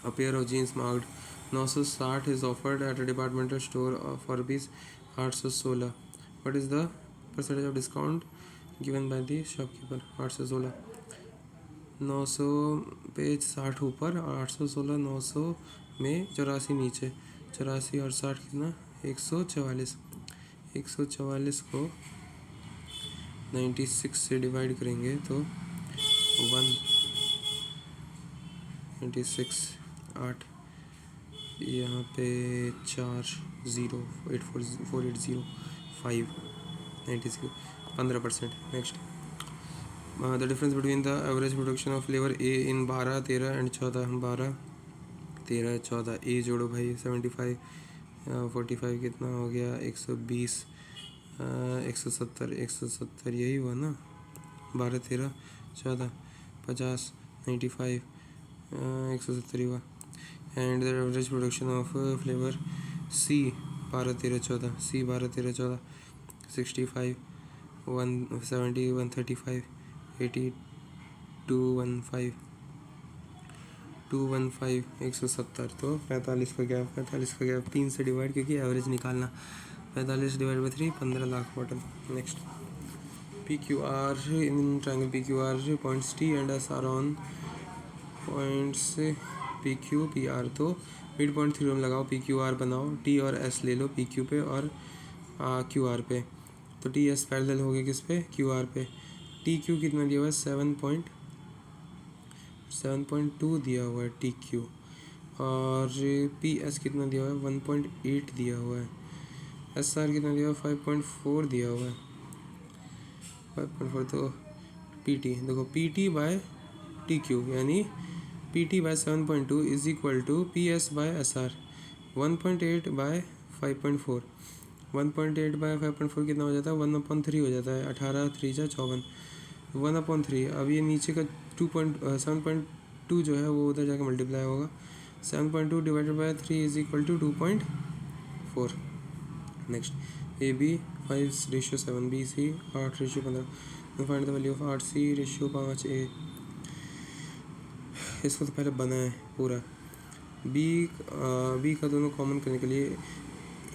A pair of jeans marked 960 is offered at a departmental store for rupees 816. What is the percentage of discount given by the shopkeeper? 816 900 पे 60 ऊपर और 816 900 में 84 नीचे। 84 और 60 कितना 144। 144 को 96 से डिवाइड करेंगे तो 196 8 यहाँ पे 4 0 8 4 8 0 5 96 15%। Next the difference between the average production of flavour A in 12 13 and 14। 12 13 14 ए जोड़ो भाई 75 45 कितना हो गया 120 170 170 यही हुआ ना 12 13 14 50 95 170 हुआ। And the average production of flavour C 12 13 14 C 12 13 14 65 170 135 80 215 170। तो 45 का गैप 3 से डिवाइड, क्योंकि एवरेज निकालना। 45 divide by 3 15 lakh bottle. Next PQR in triangle PQR points T and S are on points PQ PR। तो मिड पॉइंट थ्योरम लगाओ, PQR बनाओ, T और S ले लो PQ पे और QR पे। तो TS पैरेलल हो गया किस पे QR पे। TQ कितना दिया हुआ है 7.2 दिया हुआ है TQ, और PS कितना दिया हुआ है 1.8 दिया हुआ है। SR कितना दिया हुआ है 5.4 दिया हुआ है 5.4। तो PT देखो PT बाय TQ यानी PT by 7.2 is equal to PS by SR 1.8 by 5.4। 1.8 by 5.4 कितना हो जाता है 1/3 हो जाता है। 18 3 जा 54 1/3। अब ये नीचे का 7.2 जो है वो उधर जाके मल्टीप्लाई होगा। 7.2 divided by 3 is equal to 2.4। Next AB 5:7 BC 8:15। Find the value of 8C ratio 5A। इसको तो पहले बनाए पूरा। B का दोनों कॉमन करने के लिए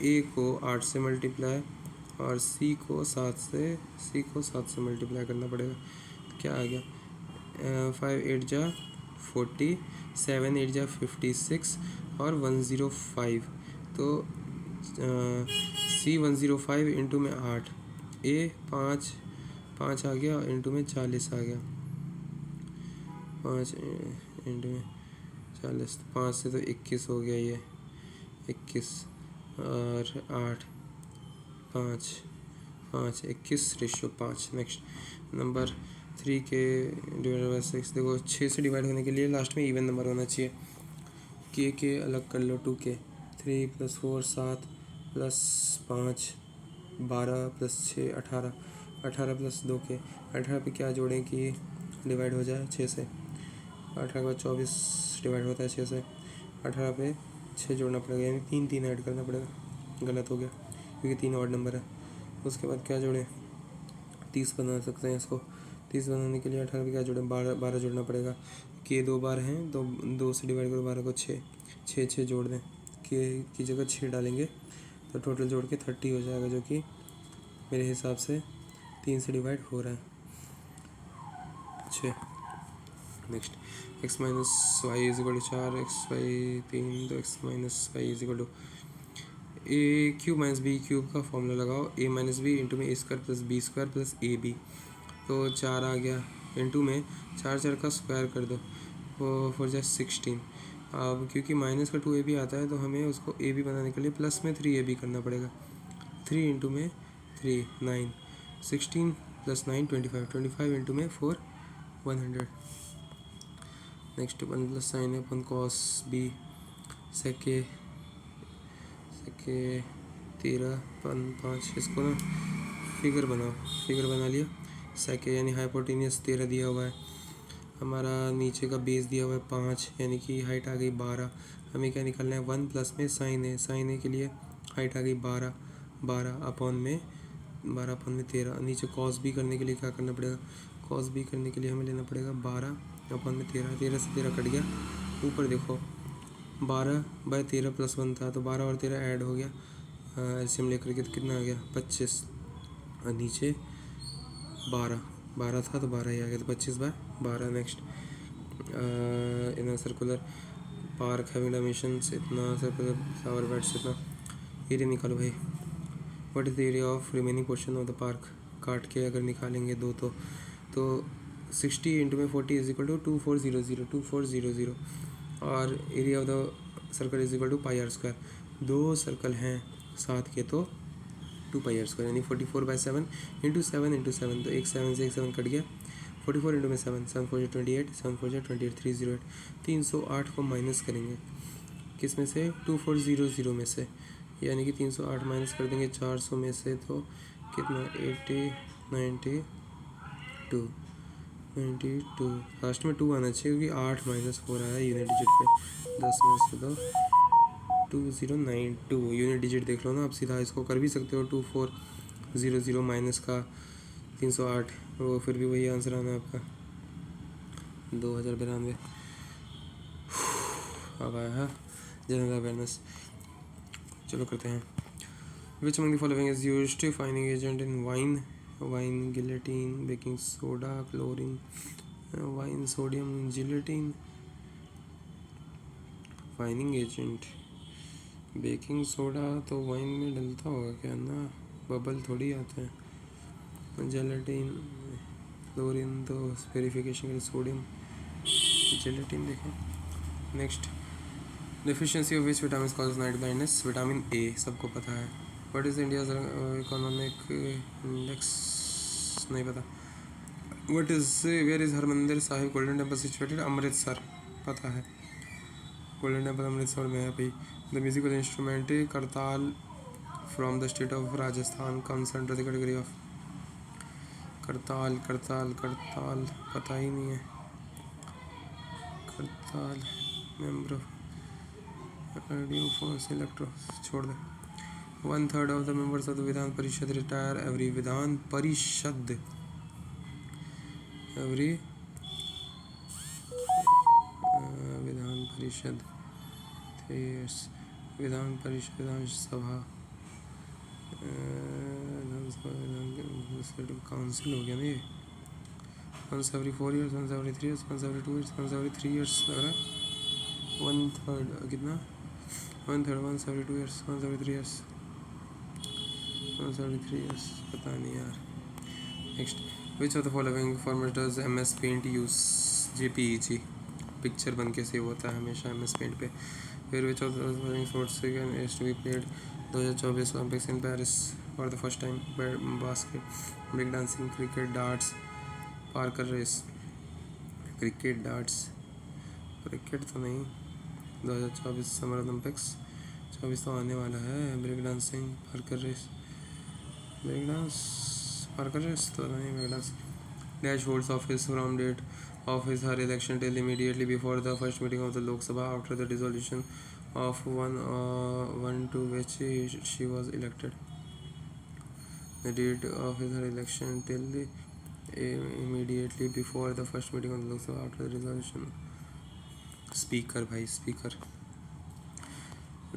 A को 8 से मल्टीप्लाई और C को 7 से मल्टीप्लाई करना पड़ेगा। तो क्या आ गया 5 8 जा 40 7 8 जा 56 और 105। तो C 105 इंटू में 8 A 5 आ गया इंटू में 40 आ गया। 5 इंटू में 40 5 से तो 21 हो गया ये 21 और 8 5 21 रेशियो 5। नेक्स्ट नंबर 3 के डिवाइड बाई 6। देखो 6 से डिवाइड होने के लिए लास्ट में इवन नंबर होना चाहिए। के अलग कर लो 2 के 3 + 4 7 + 5 12 + 6 18 18 + 2 के 18 पे क्या जोड़ें कि डिवाइड हो जाए 6 से। 18 के बाद 24 डिवाइड होता है 6 से। 18 पे 6 जोड़ना पड़ेगा यानी 3 ऐड करना पड़ेगा। गलत हो गया क्योंकि 3 ऑड नंबर है। उसके बाद क्या जोड़ें 30 बना सकते हैं इसको। 30 बनाने के लिए 18 पे क्या जोड़ें 12 जोड़ना पड़ेगा। के 2 बार हैं तो 2 से डिवाइड करो 12 को 6 जोड़ दें। के की जगह 6 डालेंगे तो टोटल जोड़ के 30 हो जाएगा, जो कि मेरे हिसाब से 3 से डिवाइड हो रहा है 6। Next x - y = 4 x y 3 तो x - y = a³ - b³ का फॉर्मूला लगाओ। a - b इंटू में a² + b² + ab। तो 4 आ गया इनटू में 4 का स्क्वायर कर दो फॉर जस्ट 16। अब क्योंकि माइनस का 2ab आता है तो हमें उसको ab बनाने के लिए प्लस में 3ab करना पड़ेगा। 3 इंटू में 3 9 16 प्लस 9 25 25 इंटू में 4 100। नेक्स्ट 1 प्लस साइन अपन कॉस बी सेके 13 5 इसको ना फिगर बनाओ। फिगर बना लिया। सेके यानी हाइपोटेनियस 13 दिया हुआ है। हमारा नीचे का बेस दिया हुआ है 5 यानी कि हाइट आ गई 12। हमें क्या निकालना है 1 प्लस में साइन है। साइन ए के लिए हाइट आ गई 12 12 अपॉन में 13। नीचे कॉस बी करने के लिए क्या करना पड़ेगा? कॉस बी करने के लिए हमें लेना पड़ेगा 12 अपॉन में 13। 13 से 13 कट गया। ऊपर देखो 12/13 प्लस 1 था तो 12 और 13 ऐड हो गया। एलसीएम लेकर के तो कितना आ गया 25। और नीचे 12 था तो 12 ही आ गया तो 25/12। Next in circular park having dimensions इतना, सर्कुलर फ्लावर बेड्स इतना। एरिया निकालो भाई। What is the area of remaining portion of the park? काट के अगर निकालेंगे दो तो 60 इंटू में 40 इज इक्वल टू 2400 और area of the circle is equal to pi R square. 2 circle हैं साथ के तो 2 पाई आर स्क्वायर यानी 44/7 इंटू 7 इंटू 7 तो एक 7 से एक 7 कट गया। 44 इंटू में 7 7 4 28 7 4 28 308 308 को माइनस करेंगे किस में से 2400 में से यानी कि 308 माइनस कर देंगे 400 में से तो कितना 80 92 लास्ट में 2 आना चाहिए क्योंकि 8 माइनस हो रहा है यूनिट डिजिट पे। 10 में से तो 2092 यूनिट डिजिट देख लो ना आप सीधा इसको कर भी सकते हो। 2400 माइनस का 308 वो फिर भी वही आंसर आना है आपका 2092। अब आया है जनरल अवेयरनेस। चलो करते हैं। Which among the following is used to fining agent in wine gelatin baking soda chlorine wine sodium gelatin. Fining agent baking soda तो वाइन में डलता होगा क्या ना, बबल थोड़ी आते हैं। जेलेटिन क्लोरीन तो वेरिफिकेशन के लिए सोडियम जेलेटिन देखें। Next deficiency of which vitamin cause night blindness? Vitamin A सबको पता है। What is India economic index? नहीं पता। What is where is Harmandir Sahib golden temple situated? Amritsar पता है। गोल्डन टेम्पल अमृतसर में है भाई। The musical instrument kartal from the state of Rajasthan comes under the category of kartal पता ही नहीं है। Kartal member of audio force electro छोड़ दे। 1/3 of the members of the Vidhan Parishad retire every Vidhan Parishad Vidhan Parishad 3 years। Vidhan Parishad Vidhan Sabha council हो गया ना ये। 1 every 4 years 1 every 3 years 1 every 2 years 1 every 3 years लग रहा है। 1/3 कितना 1/3 1 every 2 years 1 every 3 years 1 every 3 years पता नहीं यार। Next which of the following format does MS paint use? JPEG picture बन के सेव होता है हमेशा MS पेंट पे। फिर which of the following sports is to be played 2024 Olympics in Paris for the first time? Basket break dancing cricket darts parkour race. Cricket तो नहीं। 2024 summer Olympics 24 तो आने वाला है। ब्रेक डांसिंग पार्कर रेस तो नहीं। Break dance dash holds office from date of her election till immediately before the first meeting of the Lok Sabha after the dissolution of one to which she was elected. The date of her election till immediately before the first meeting of the Lok Sabha after the dissolution. Speaker भाई speaker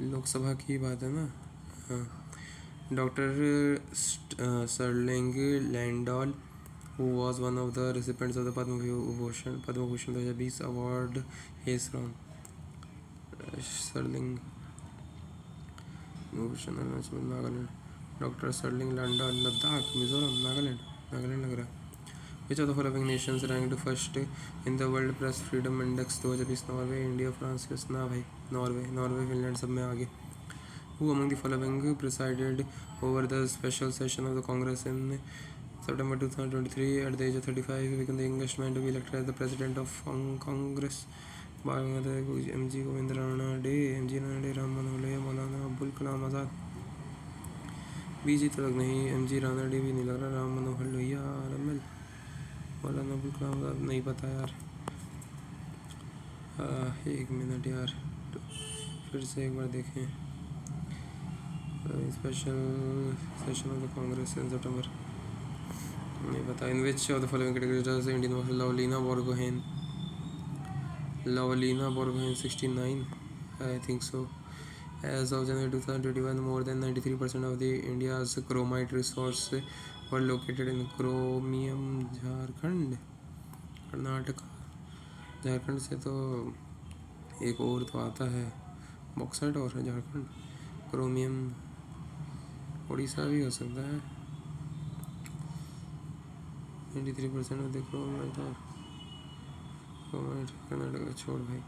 Lok Sabha की बात है ना। हाँ doctor सर्लिंग लैंडॉल who was one of the recipients of the Padma Bhushan 2020 award hails from सर्लिंग Bhushan Nagaland. Doctor सर्लिंग लैंडॉल लद्दाख मिजोरम नागालैंड लग रहा है। Which of the following nations ranked first in the world press freedom index 2020? Norway, India, France, US? ना भाई, Norway Finland सब में आगे। Who among the following presided over the special session of the Congress in September 2023 at the age of 35? He became the youngest man to be elected as the president of Congress. Bal Gangadhar, M G. Govind Ranade, M G. Ranade, Ram Manohar Lohia, Maulana Abul Kalam Azad. बीजी तो लग नहीं, MG. Rana day भी नहीं लग रहा, राम मनोहर लोहिया, आर.एम.एल, मौलाना अबुल कलाम आज़ाद नहीं पता यार। एक मिनट यार, फिर से एक बार देखें। Special session of the Congress in September, नहीं पता। In which of the following categories does Indian model Lovlina Borgohain 69? I think so. As of January 2021, more than 93% of the India's chromite resource were located in chromium. Jharkhand, Karnataka, Jharkhand से तो एक और तो आता है bauxite और है झारखंड। क्रोमियम उड़ीसा भी हो सकता है। 93% ऑफ द क्रोमाइट और कर्नाटका छोड़ भाई।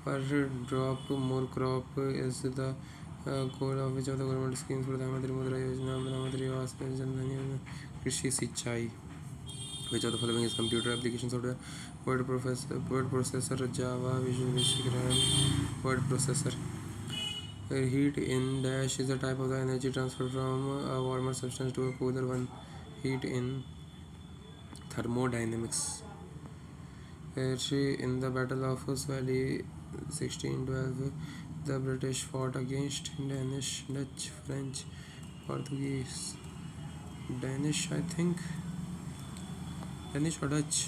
पर drop more crop is the goal of which of the government schemes? प्रधानमंत्री मुद्रा योजना, प्रधानमंत्री आवास जन धन योजना, कृषि सिंचाई। विच of the following is computer application software? Word processor, Java, visual basic, RAM, word processor. Heat in dash is a type of the energy transfer from a warmer substance to a cooler one. Heat in thermodynamics. In the Battle of Ouse Valley 1612, the British fought against Danish, Dutch, French, Portuguese. Danish, I think. Danish or Dutch?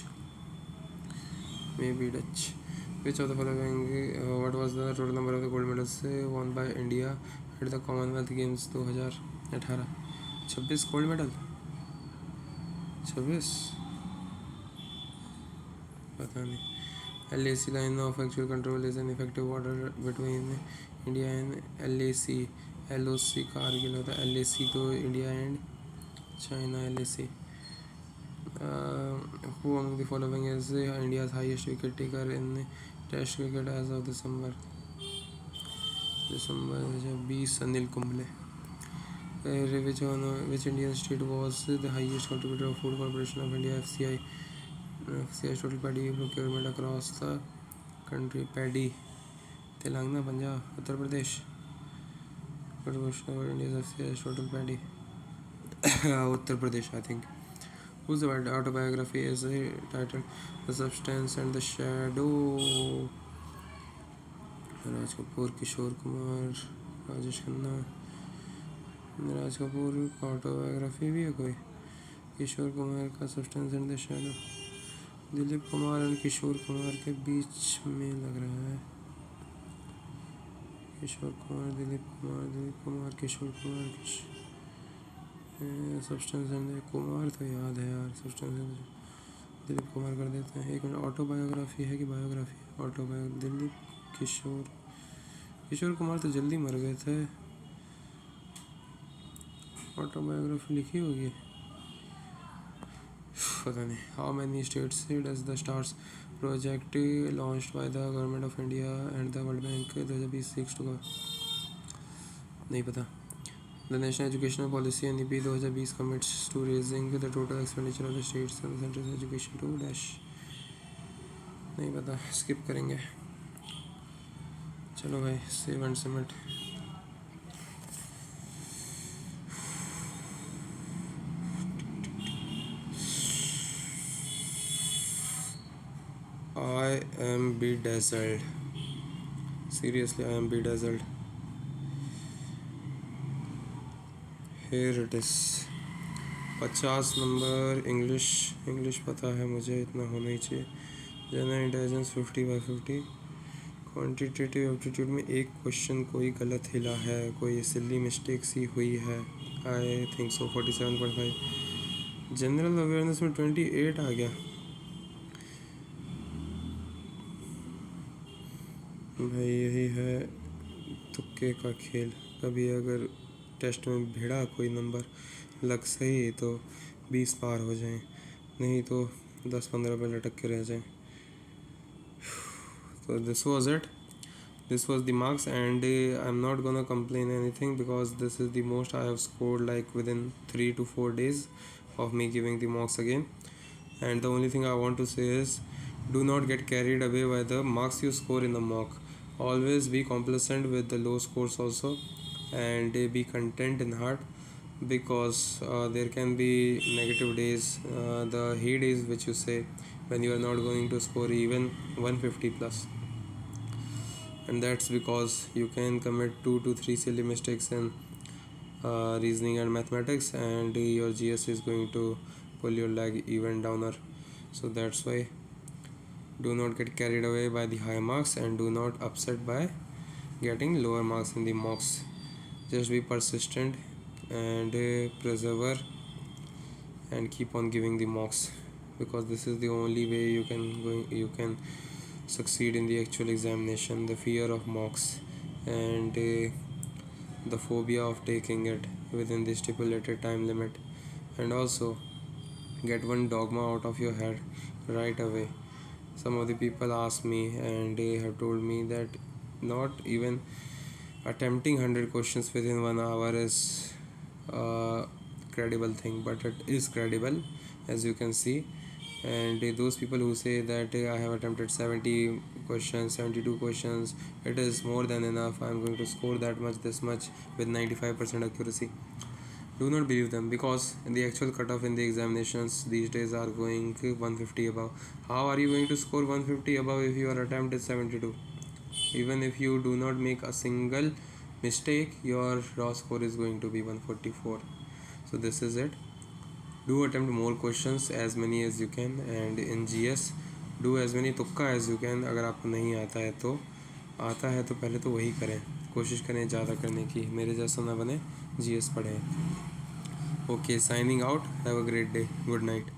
Maybe Dutch. Which of the following? What was the total number of the gold medals won by India at the Commonwealth Games 2018? 26 gold medal. 26 पता नहीं। LAC line of actual control is an effective border between India and LAC. LOC Kargil होता है, LAC तो India and China. LAC। Who among the following is India's highest wicket taker in Test cricket as of December 20? Anil Kumble. Which Indian state was the highest contributor of Food Corporation of India (FCI)? FCI's total paddy procurement across the country. Paddy, Telangana, Punjab, Uttar Pradesh. India's FCI's total paddy. Uttar Pradesh, I think. Whose autobiography is titled The Substance and the Shadow? Raj Kapoor, Kishore Kumar, Rajesh Khanna. Raj Kapoor का autobiography भी है कोई? किशोर कुमार का substance and the shadow. Dilip Kumar और किशोर कुमार के बीच में लग रहा है। किशोर कुमार, दिलीप कुमार, किशोर कुमार, सब्सटेंस एंड कुमार तो याद है यार। सब्सटेंस एंड दिलीप कुमार कर देते हैं। एक मिनट, ऑटोबायोग्राफी है कि बायोग्राफी? ऑटोबायोग्राफी। दिलीप किशोर कुमार तो जल्दी मर गए थे। ऑटोबायोग्राफी लिखी होगी, पता नहीं। How many states does the stars project launched by the government of India and the World Bank 2026 to cover? नहीं पता। The national educational policy NEP 2020 commits to raising the total expenditure of the states and central education to dash. नहीं पता, skip करेंगे। चलो भाई, save and submit. I am bedazzled. Seriously, I am bedazzled. Here it is. 50 number English पता है मुझे, इतना होना ही चाहिए। General intelligence 50/50। क्वांटिटेटिव एप्टीट्यूड में एक क्वेश्चन कोई गलत हिला है, कोई सिली मिस्टेक सी हुई है। आई थिंक सो 47.5। जनरल अवेयरनेस में 28 आ गया भाई। यही है तुक्के का खेल। कभी अगर टेस्ट में भिड़ा कोई नंबर लग सही तो 20 पार हो जाए, नहीं तो 10-15 पे लटक के रह जाए। So this was it. This was the marks, and I'm not gonna complain anything because this is the most I have scored, like within 3 to 4 days of me giving the mocks again. And the only thing I want to say is, do not get carried away by the marks you score in the mock. Always be complacent with the low scores also, and be content in heart, because there can be negative days, the hay days which you say, when you are not going to score even 150 plus, and that's because you can commit 2 to 3 silly mistakes in reasoning and mathematics, and your GS is going to pull your leg even downer. So that's why do not get carried away by the high marks, and do not upset by getting lower marks in the mocks. Just be persistent and persevere and keep on giving the mocks, because this is the only way you can succeed in the actual examination. The fear of mocks, and the phobia of taking it within the stipulated time limit, and also get one dogma out of your head right away. Some of the people ask me, and they have told me that not even attempting 100 questions within 1 hour is a credible thing, but it is credible, as you can see. And those people who say that I have attempted 70 questions, 72 questions, it is more than enough, I'm going to score that much, this much, with 95% accuracy, do not believe them, because the actual cutoff in the examinations these days are going 150 above. How are you going to score 150 above if your attempt is 72? Even if you do not make a single mistake, your raw score is going to be 144. So this is it. Do attempt more questions, as many as you can, and in GS do as many तुक्का as you can. अगर आपको नहीं आता है तो पहले तो वही करें, कोशिश करें ज़्यादा करने की, मेरे जैसा ना बने, GS पढ़ें. Okay, signing out. Have a great day. Good night.